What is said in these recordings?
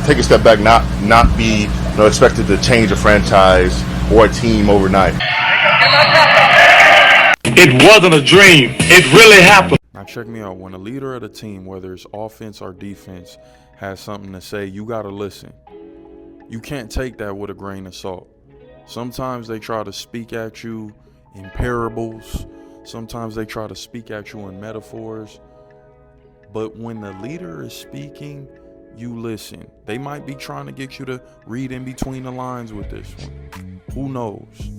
take a step back, not be expected to change a franchise or a team overnight. It wasn't a dream. It really happened. Now check me out. When a leader of the team, whether it's offense or defense, has something to say, you got to listen. You can't take that with a grain of salt. Sometimes they try to speak at you in parables. Sometimes they try to speak at you in metaphors. But when the leader is speaking, you listen. They might be trying to get you to read in between the lines with this one. Who knows?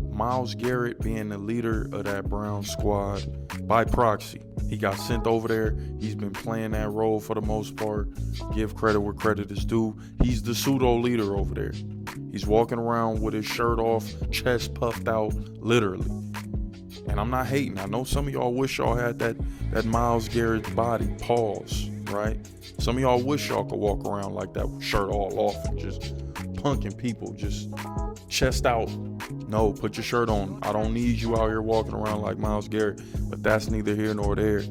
Myles Garrett being the leader of that Brown squad by proxy. He got sent over there. He's been playing that role for the most part. Give credit where credit is due. He's the pseudo leader over there. He's walking around with his shirt off, chest puffed out, literally. And I'm not hating. I know some of y'all wish y'all had that Myles Garrett body. Pause, right? Some of y'all wish y'all could walk around like that with shirt all off and just punking people, just chest out. No, put your shirt on. I don't need you out here walking around like Myles Garrett, but that's neither here nor there.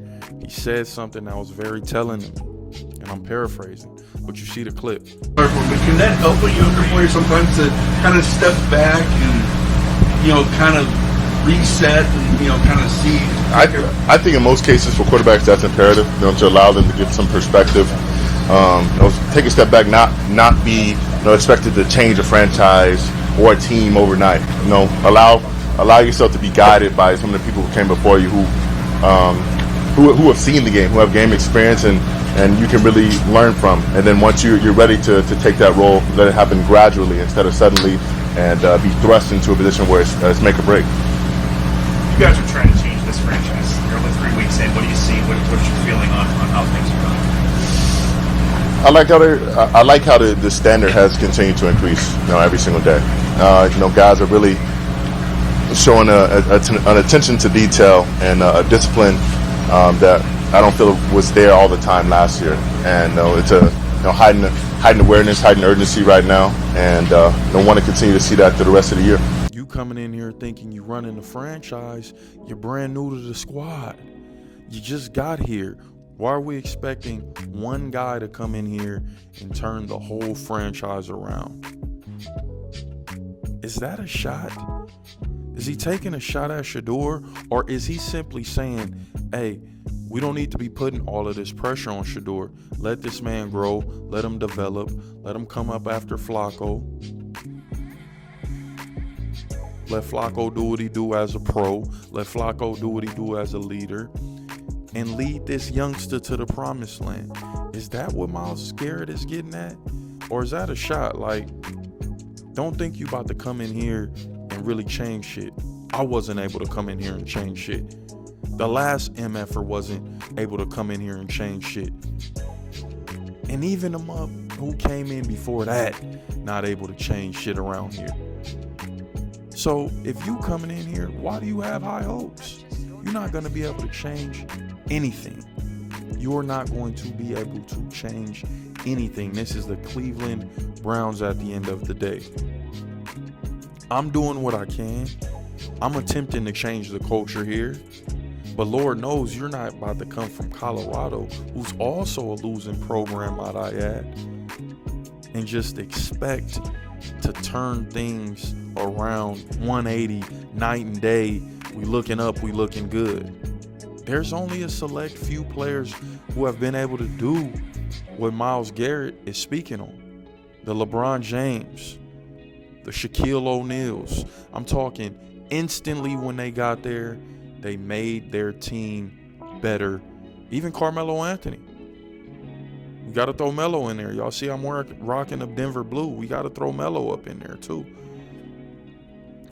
He said something that was very telling to me, and I'm paraphrasing, but you see the clip. But can that help a younger player sometimes to kind of step back and, kind of reset and, kind of see? I think in most cases for quarterbacks that's imperative, to allow them to get some perspective. Take a step back, not be expected to change a franchise or a team overnight. Allow yourself to be guided by some of the people who came before you who have seen the game, who have game experience, and you can really learn from. And then once you're ready to take that role, let it happen gradually instead of suddenly, and be thrust into a position where it's make or break. You guys are trying to change this franchise. You're only 3 weeks in. What do you see? What's your feeling on how things are going? I like how the standard has continued to increase, every single day. Guys are really showing an attention to detail and a discipline that I don't feel was there all the time last year. And it's a heightened awareness, heightened urgency right now, and don't want to continue to see that through the rest of the year. You coming in here thinking you running the franchise, you're brand new to the squad. You just got here. Why are we expecting one guy to come in here and turn the whole franchise around? Is that a shot? Is he taking a shot at Shedeur? Or is he simply saying, hey, we don't need to be putting all of this pressure on Shedeur. Let this man grow. Let him develop. Let him come up after Flacco. Let Flacco do what he do as a pro. Let Flacco do what he do as a leader. And lead this youngster to the promised land. Is that what Myles Garrett is getting at? Or is that a shot? Like, don't think you about to come in here and really change shit. I wasn't able to come in here and change shit. The last MFer wasn't able to come in here and change shit. And even the mob who came in before that, not able to change shit around here. So if you coming in here, why do you have high hopes? You're not going to be able to change anything. You're not going to be able to change anything. This is the Cleveland Browns at the end of the day. I'm doing what I can. I'm attempting to change the culture here. But Lord knows you're not about to come from Colorado, who's also a losing program, might I add, and just expect to turn things around 180 night and day. We looking up, we looking good. There's only a select few players who have been able to do what Myles Garrett is speaking on. The LeBron James, the Shaquille O'Neals. I'm talking instantly when they got there, they made their team better. Even Carmelo Anthony. We got to throw Melo in there. Y'all see I'm rocking a Denver blue. We got to throw Melo up in there too.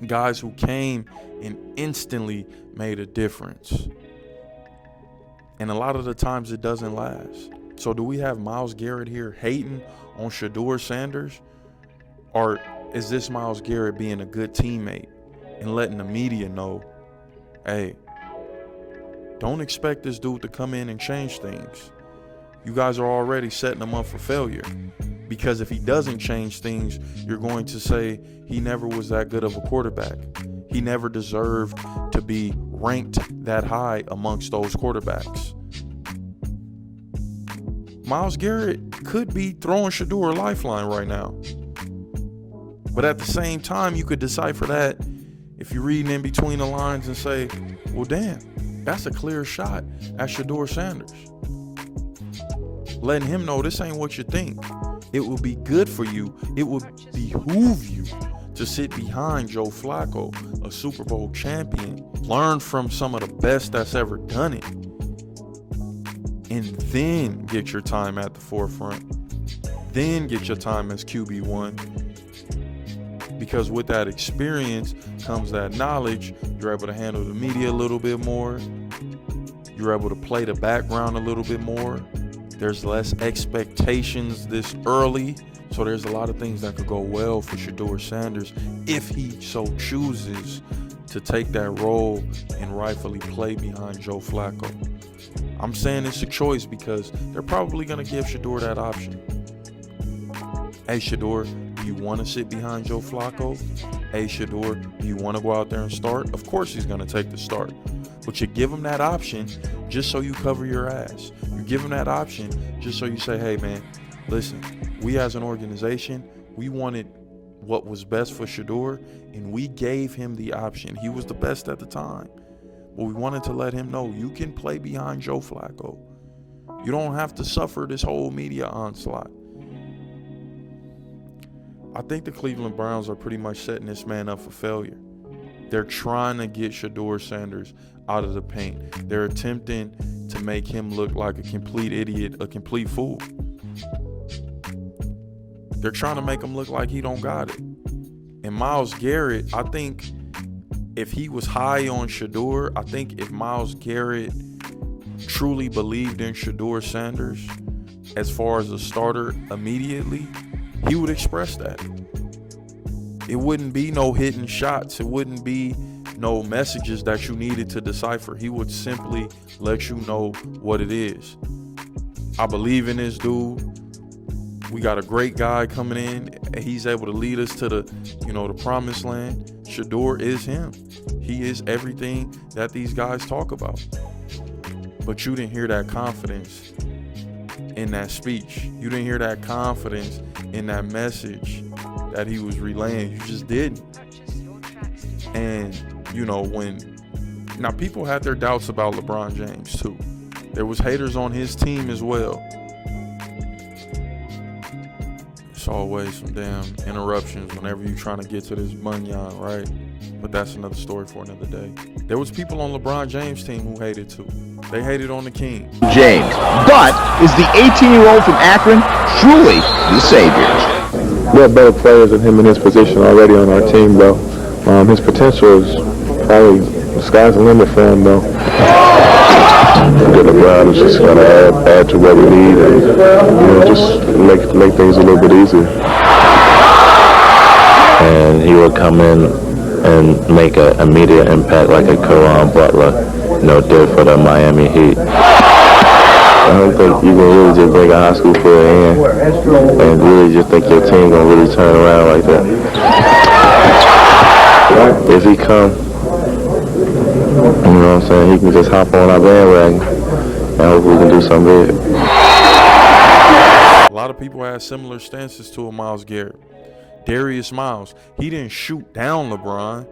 Guys who came and instantly made a difference. And a lot of the times it doesn't last. So do we have Myles Garrett here hating on Shedeur Sanders? Or is this Myles Garrett being a good teammate and letting the media know, hey, don't expect this dude to come in and change things. You guys are already setting him up for failure. Because if he doesn't change things, you're going to say he never was that good of a quarterback. He never deserved to be ranked that high amongst those quarterbacks. Myles Garrett could be throwing Shedeur a lifeline right now. But at the same time, you could decipher that if you're reading in between the lines and say, well, damn, that's a clear shot at Shedeur Sanders. Letting him know this ain't what you think. It will be good for you. It will behoove you to sit behind Joe Flacco, a Super Bowl champion. Learn from some of the best that's ever done it. And then get your time at the forefront. Then get your time as QB1. Because with that experience comes that knowledge. You're able to handle the media a little bit more. You're able to play the background a little bit more. There's less expectations this early. So there's a lot of things that could go well for Shedeur Sanders if he so chooses to take that role and rightfully play behind Joe Flacco. I'm saying it's a choice because they're probably going to give Shedeur that option. Hey, Shedeur, do you want to sit behind Joe Flacco? Hey, Shedeur, do you want to go out there and start? Of course he's going to take the start. But you give him that option just so you cover your ass. You give him that option just so you say, hey, man, listen, we as an organization, we wanted what was best for Shedeur, and we gave him the option. He was the best at the time. But we wanted to let him know you can play behind Joe Flacco. You don't have to suffer this whole media onslaught. I think the Cleveland Browns are pretty much setting this man up for failure. They're trying to get Shedeur Sanders out of the paint. They're attempting to make him look like a complete idiot, a complete fool. They're trying to make him look like he don't got it. And Myles Garrett, I think if he was high on Shedeur, I think if Myles Garrett truly believed in Shedeur Sanders as far as a starter immediately, he would express that. It wouldn't be no hidden shots. It wouldn't be no messages that you needed to decipher. He would simply let you know what it is. I believe in this dude. We got a great guy coming in. He's able to lead us to the promised land. Shedeur is him. He is everything that these guys talk about. But you didn't hear that confidence in that speech. You didn't hear that confidence in that message that he was relaying. You just didn't. And, now people had their doubts about LeBron James too. There was haters on his team as well. It's always some damn interruptions whenever you're trying to get to this bunyan, right? But that's another story for another day. There was people on LeBron James' team who hated too. They hated on the king. James. But is the 18-year-old from Akron truly the savior? We have better players than him in his position already on our team, though. His potential is probably, the sky's the limit for him, though. LeBron is just going to add to what we need and, just make things a little bit easier. And he will come in and make an immediate impact like a Caron Butler, did for the Miami Heat. I don't think you can really just bring a high school player in and really just think your team gonna really turn around like that. If he come, he can just hop on our bandwagon and hopefully we can do something big. A lot of people had similar stances to a Myles Garrett. Darius Miles, he didn't shoot down LeBron.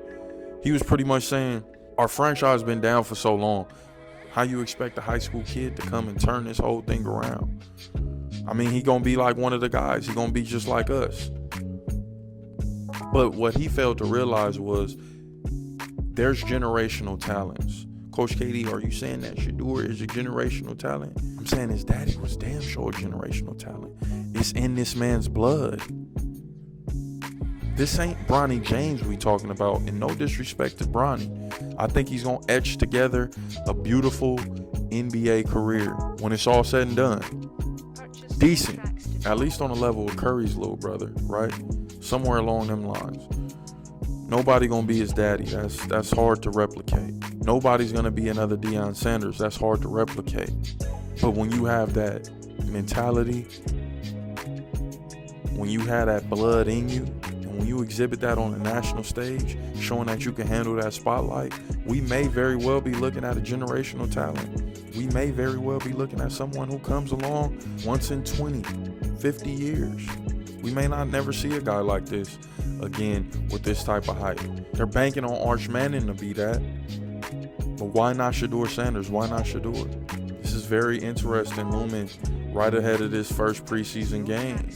He was pretty much saying, our franchise been down for so long. How you expect a high school kid to come and turn this whole thing around? I mean, he gonna be like one of the guys. He gonna be just like us. But what he failed to realize was there's generational talents. Coach KD, are you saying that Shedeur is a generational talent? I'm saying his daddy was damn sure a generational talent. It's in this man's blood. This ain't Bronny James we talking about, and no disrespect to Bronny. I think he's going to etch together a beautiful NBA career when it's all said and done. Decent, at least on the level of Curry's little brother, right? Somewhere along them lines. Nobody going to be his daddy. That's hard to replicate. Nobody's going to be another Deion Sanders. That's hard to replicate. But when you have that mentality, when you have that blood in you, when you exhibit that on the national stage, showing that you can handle that spotlight, we may very well be looking at a generational talent. we may very well be looking at someone who comes along once in 20, 50 years. We may not never see a guy like this again with this type of height. They're banking on Arch Manning to be that. But why not Shedeur Sanders? Why not Shedeur? This is very interesting, looming right ahead of this first preseason game.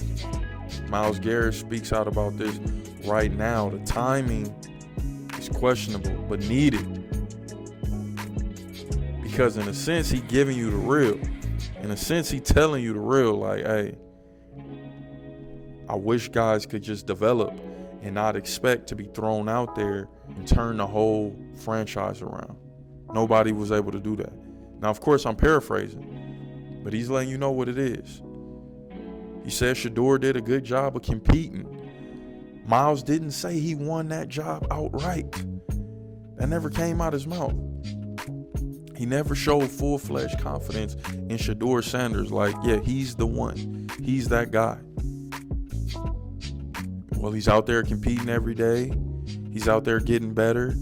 Myles Garrett speaks out about this right now. The timing is questionable, but needed. Because in a sense, he giving you the real. In a sense, he telling you the real, like, hey, I wish guys could just develop and not expect to be thrown out there and turn the whole franchise around. Nobody was able to do that. Now, of course, I'm paraphrasing, but he's letting you know what it is. He said Shedeur did a good job of competing. Myles didn't say he won that job outright. That never came out his mouth. He never showed full-fledged confidence in Shedeur Sanders, like, yeah, he's the one. He's that guy. Well, he's out there competing every day. He's out there getting better.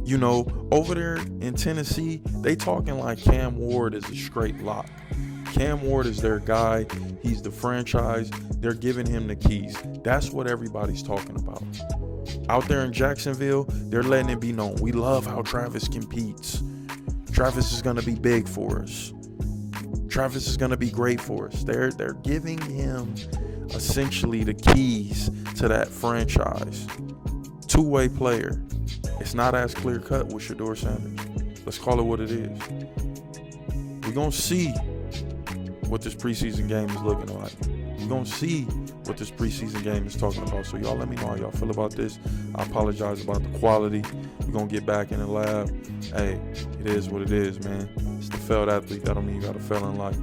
You know, over there in Tennessee, they talking like Cam Ward is a straight lock. Cam Ward is their guy. He's the franchise. They're giving him the keys. That's what everybody's talking about. Out there in Jacksonville, they're letting it be known. We love how Travis competes. Travis is going to be big for us. Travis is going to be great for us. They're giving him essentially the keys to that franchise. Two-way player. It's not as clear-cut with Shedeur Sanders. Let's call it what it is. We're going to see what this preseason game is looking like. We're going to see what this preseason game is talking about. So y'all let me know how y'all feel about this. I apologize about the quality. We're going to get back in the lab. Hey, it is what it is, man. It's the failed athlete. That don't mean you got to fail in life.